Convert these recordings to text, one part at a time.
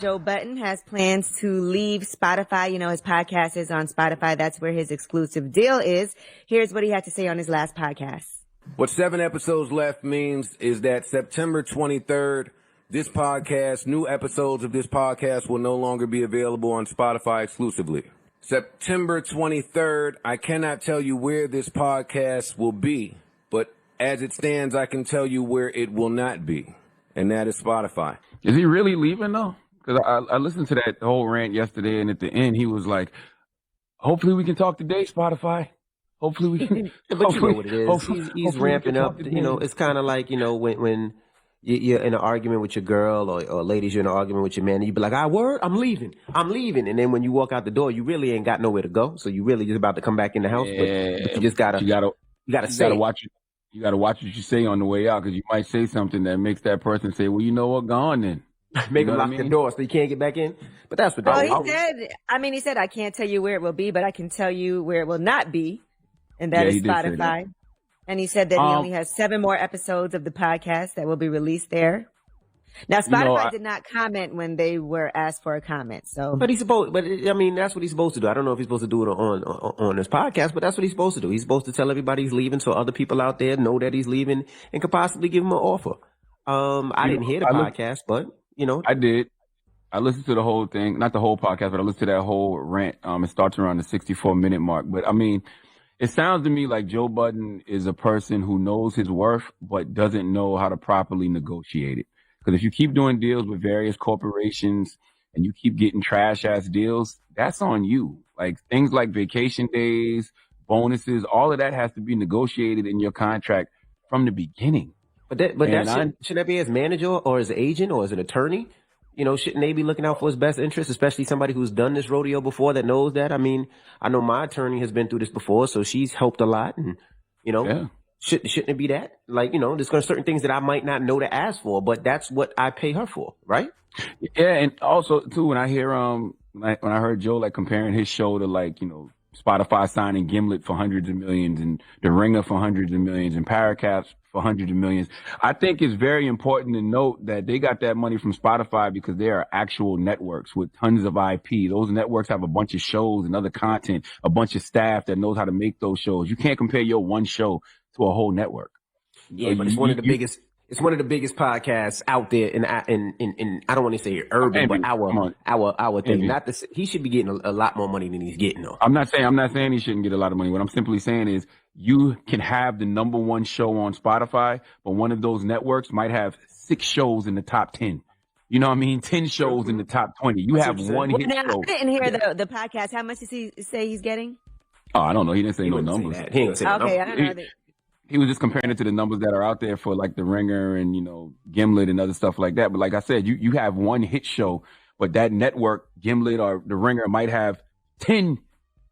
Joe Budden has plans to leave Spotify. You know, his podcast is on Spotify. That's where his exclusive deal is. Here's what he had to say on his last podcast. What 7 episodes left means is that September 23rd, this podcast, new episodes of this podcast will no longer be available on Spotify exclusively. September 23rd, I cannot tell you where this podcast will be, but as it stands, I can tell you where it will not be, and that is Spotify. Is he really leaving, though? Because I listened to that whole rant yesterday, and at the end, he was like, hopefully we can talk today, Spotify. Hopefully we can. But you know what it is. He's ramping up. You know, it's kind of like, you know, when you're in an argument with your girl or ladies, you're in an argument with your man, and you be like, I'm leaving. And then when you walk out the door, you really ain't got nowhere to go. So you really just about to come back in the house. Yeah. But you just gotta watch it. You gotta watch what you say on the way out, because you might say something that makes that person say, well, you know what, go on then. Make him lock the door so you can't get back in. But that's what that was. He said, I can't tell you where it will be, but I can tell you where it will not be. And that is Spotify. And he said that he only has 7 more episodes of the podcast that will be released there. Now, Spotify did not comment when they were asked for a comment. So, but that's what he's supposed to do. I don't know if he's supposed to do it on his podcast, but that's what he's supposed to do. He's supposed to tell everybody he's leaving, so other people out there know that he's leaving and could possibly give him an offer. I didn't hear the podcast, but you know, I did. I listened to the whole thing, not the whole podcast, but I listened to that whole rant. It starts around the 64-minute mark. But I mean, it sounds to me like Joe Budden is a person who knows his worth, but doesn't know how to properly negotiate it. Because if you keep doing deals with various corporations and you keep getting trash ass deals, that's on you. Like things like vacation days, bonuses, all of that has to be negotiated in your contract from the beginning. Shouldn't that be as manager or as an agent or as an attorney? You know, shouldn't they be looking out for his best interest, especially somebody who's done this rodeo before that knows that? I mean, I know my attorney has been through this before, so she's helped a lot. And, you know, shouldn't it be that? Like, you know, there's certain things that I might not know to ask for, but that's what I pay her for, right? Yeah, and also, too, when I hear, when I heard Joe, like, comparing his show to, like, you know, Spotify signing Gimlet for hundreds of millions and The Ringer for hundreds of millions and Paracaps for hundreds of millions. I think it's very important to note that they got that money from Spotify because they are actual networks with tons of IP. Those networks have a bunch of shows and other content, a bunch of staff that knows how to make those shows. You can't compare your one show to a whole network. Yeah, but it's one of the biggest. It's one of the biggest podcasts out there in I don't want to say urban, but our thing. He should be getting a lot more money than he's getting though. I'm not saying he shouldn't get a lot of money. What I'm simply saying is you can have the number one show on Spotify, but one of those networks might have 6 shows in the top 10. You know what I mean? 10 shows in the top 20. You have one hit show. I didn't hear the podcast. How much does he say he's getting? Oh, I don't know. He didn't say no numbers. He didn't say no numbers. I don't know. He was just comparing it to the numbers that are out there for like The Ringer and, you know, Gimlet and other stuff like that. But like I said, you have one hit show, but that network, Gimlet or The Ringer, might have 10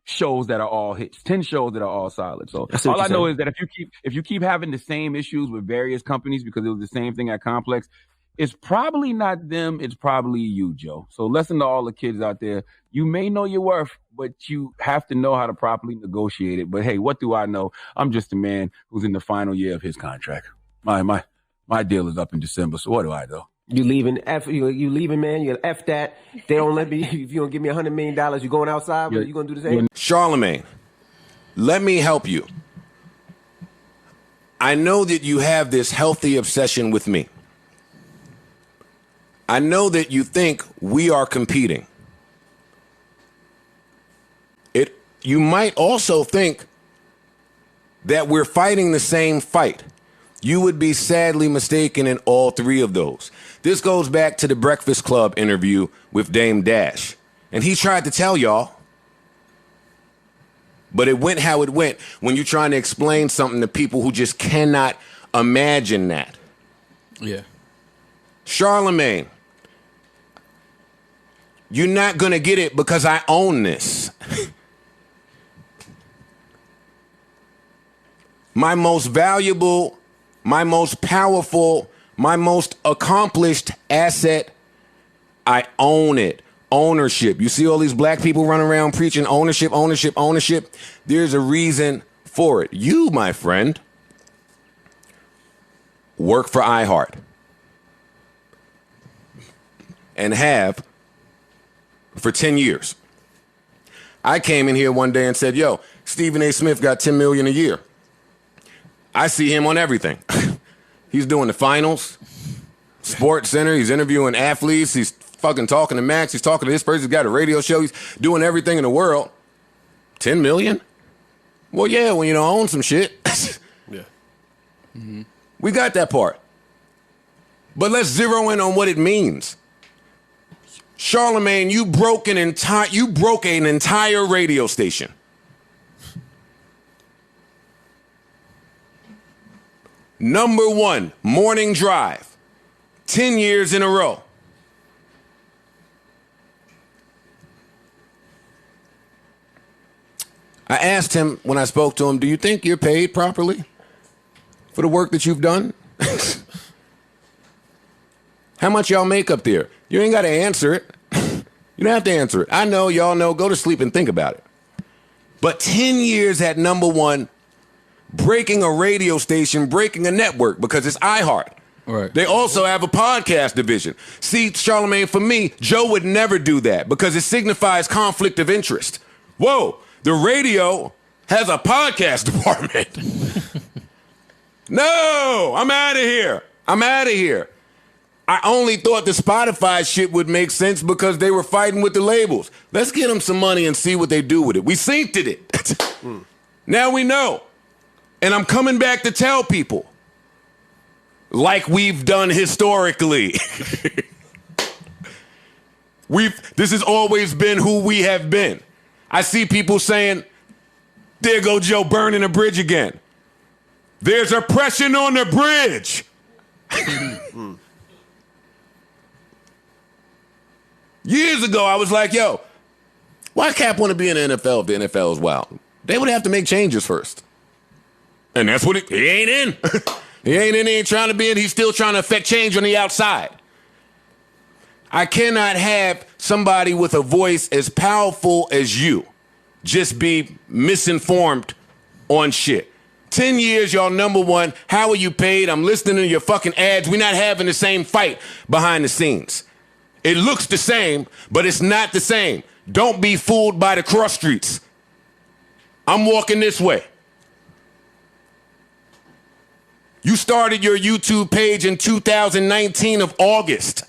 shows that are all hits, 10 shows that are all solid. So all I know is that if you keep having the same issues with various companies, because it was the same thing at Complex, it's probably not them. It's probably you, Joe. So listen to all the kids out there. You may know your worth, but you have to know how to properly negotiate it. But hey, what do I know? I'm just a man who's in the final year of his contract. My deal is up in December. So what do I do? You leaving, you leaving, man. You F that. They don't let me, if you don't give me $100 million, you going outside, you going to do the same? Charlemagne, let me help you. I know that you have this healthy obsession with me. I know that you think we are competing. You might also think that we're fighting the same fight. You would be sadly mistaken in all 3 of those. This goes back to the Breakfast Club interview with Dame Dash. And he tried to tell y'all, but it went how it went when you're trying to explain something to people who just cannot imagine that. Yeah. Charlemagne, you're not going to get it because I own this. My most valuable, my most powerful, my most accomplished asset, I own it. Ownership. You see all these black people running around preaching ownership, ownership, ownership. There's a reason for it. You, my friend, work for iHeart and have for 10 years. I came in here one day and said, yo, Stephen A. Smith got $10 million a year. I see him on everything. He's doing the finals, Sports Center. He's interviewing athletes. He's fucking talking to Max. He's talking to this person. He's got a radio show. He's doing everything in the world. 10 million? Well, yeah, when you don't own some shit. Yeah. Mm-hmm. We got that part. But let's zero in on what it means. Charlemagne, you broke an entire radio station. Number one, morning drive. 10 years in a row. I asked him when I spoke to him, do you think you're paid properly for the work that you've done? How much y'all make up there? You ain't got to answer it. You don't have to answer it. I know, y'all know. Go to sleep and think about it. But 10 years at number one, breaking a radio station, breaking a network, because it's iHeart. Right. They also have a podcast division. See, Charlemagne, for me, Joe would never do that because it signifies conflict of interest. Whoa, the radio has a podcast department. No, I'm out of here. I'm out of here. I only thought the Spotify shit would make sense because they were fighting with the labels. Let's get them some money and see what they do with it. We synced it. Now we know. And I'm coming back to tell people, like we've done historically. This has always been who we have been. I see people saying, there go Joe burning a bridge again. There's oppression on the bridge. Years ago, I was like, yo, why Cap want to be in the NFL if the NFL is wild? They would have to make changes first. And that's what he ain't in. He ain't trying to be in. He's still trying to affect change on the outside. I cannot have somebody with a voice as powerful as you just be misinformed on shit. 10 years, y'all number one. How are you paid? I'm listening to your fucking ads. We're not having the same fight behind the scenes. It looks the same, but it's not the same. Don't be fooled by the cross streets. I'm walking this way. You started your YouTube page in 2019 of August.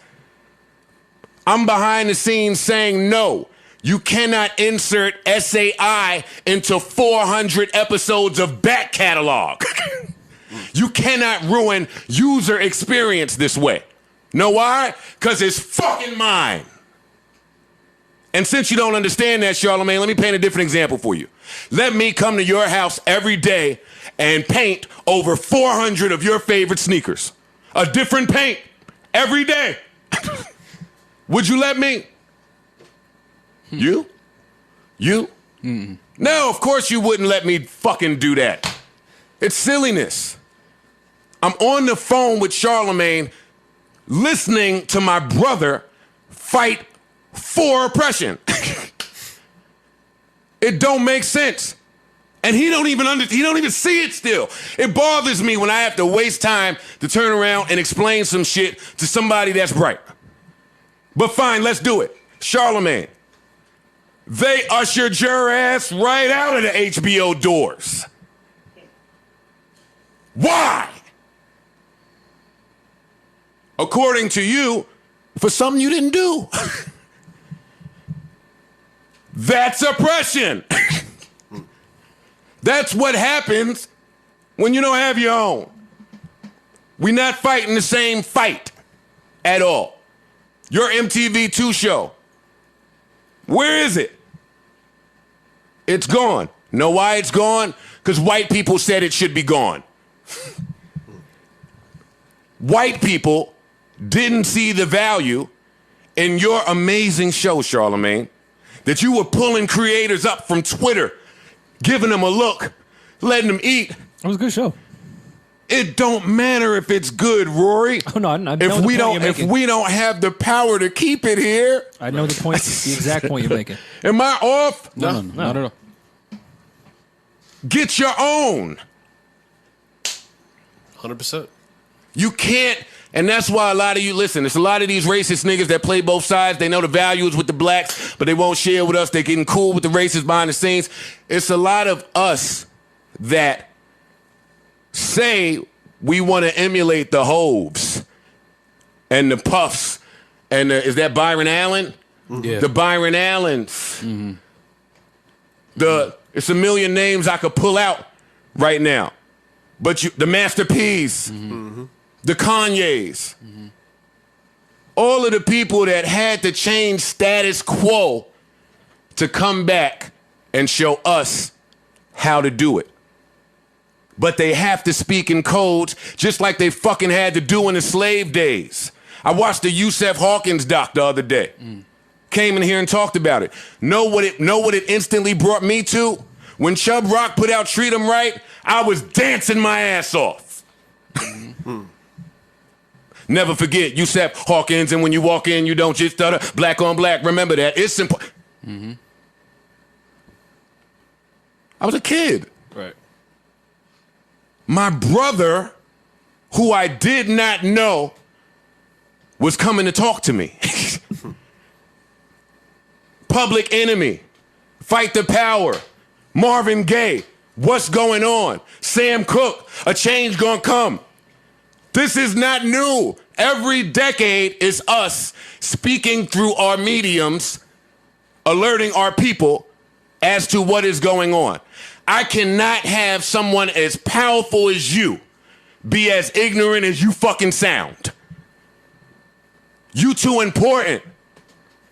I'm behind the scenes saying no. You cannot insert SAI into 400 episodes of back catalog. You cannot ruin user experience this way. Know why? Because it's fucking mine. And since you don't understand that, Charlemagne, let me paint a different example for you. Let me come to your house every day and paint over 400 of your favorite sneakers. A different paint every day. Would you let me? You? Mm-mm. No, of course you wouldn't let me fucking do that. It's silliness. I'm on the phone with Charlemagne listening to my brother fight for oppression. It don't make sense. And he don't even see it still. It bothers me when I have to waste time to turn around and explain some shit to somebody that's bright. But fine, let's do it. Charlemagne, they ushered your ass right out of the HBO doors. Why? According to you, for something you didn't do. That's oppression. That's what happens when you don't have your own. We're not fighting the same fight at all. Your MTV2 show, where is it? It's gone. Know why it's gone? Because white people said it should be gone. White people didn't see the value in your amazing show, Charlemagne, that you were pulling creators up from Twitter, giving them a look, letting them eat. It was a good show. It don't matter if it's good, Rory. Oh no, I know if we don't have the power to keep it here. I know the point, the exact point you're making. Am I off? No, not at all. Get your own. 100%. You can't. And that's why a lot of you, listen, it's a lot of these racist niggas that play both sides. They know the values with the blacks, but they won't share with us. They're getting cool with the racists behind the scenes. It's a lot of us that say we want to emulate the Hoves and the Puffs. And is that Byron Allen? Yeah. The Byron Allens. Mm-hmm. It's a million names I could pull out right now. But the Master P's. Mm-hmm. The Kanyes, all of the people that had to change status quo to come back and show us how to do it. But they have to speak in codes just like they fucking had to do in the slave days. I watched the Yusef Hawkins doc the other day. Came in here and talked about it. Know what it instantly brought me to? When Chubb Rock put out Treat 'Em Right, I was dancing my ass off. Never forget, Yusef Hawkins, and when you walk in, you don't just stutter. Black on black, remember that. It's simple. Mm-hmm. I was a kid. Right. My brother, who I did not know, was coming to talk to me. Public Enemy, Fight the Power, Marvin Gaye, What's Going On, Sam Cooke, A Change Gonna Come. This is not new. Every decade is us speaking through our mediums, alerting our people as to what is going on. I cannot have someone as powerful as you be as ignorant as you fucking sound. You too important.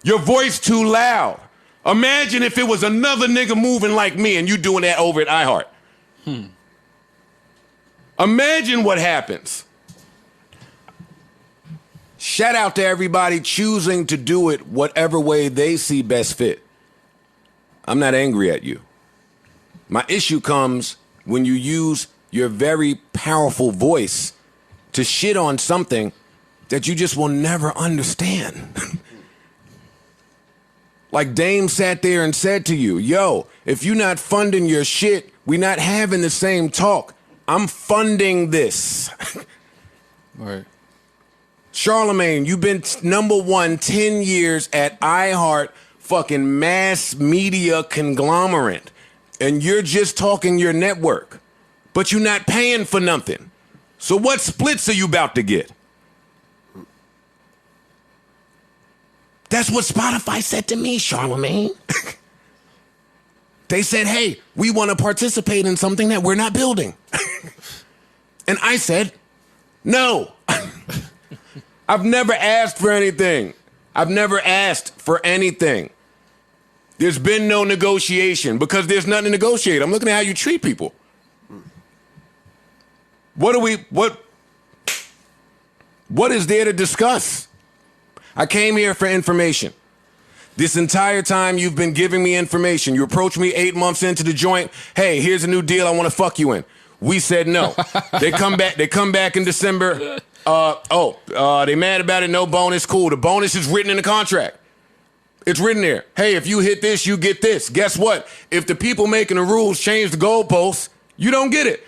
Your voice too loud. Imagine if it was another nigga moving like me and you doing that over at iHeart. Imagine what happens. Shout out to everybody choosing to do it whatever way they see best fit. I'm not angry at you. My issue comes when you use your very powerful voice to shit on something that you just will never understand. Like Dame sat there and said to you, yo, if you're not funding your shit, we're not having the same talk. I'm funding this. Right. Charlemagne, you've been number 1 10 years at iHeart, fucking mass media conglomerate. And you're just talking your network. But you're not paying for nothing. So what splits are you about to get? That's what Spotify said to me, Charlemagne. They said, hey, we want to participate in something that we're not building. And I said, no. I've never asked for anything. I've never asked for anything. There's been no negotiation because there's nothing to negotiate. I'm looking at how you treat people. What is there to discuss? I came here for information. This entire time you've been giving me information. You approached me 8 months into the joint. Hey, here's a new deal I want to fuck you in. We said no. They come back in December. They mad about it, no bonus, cool. The bonus is written in the contract. It's written there. Hey, if you hit this, you get this. Guess what? If the people making the rules change the goalposts, you don't get it.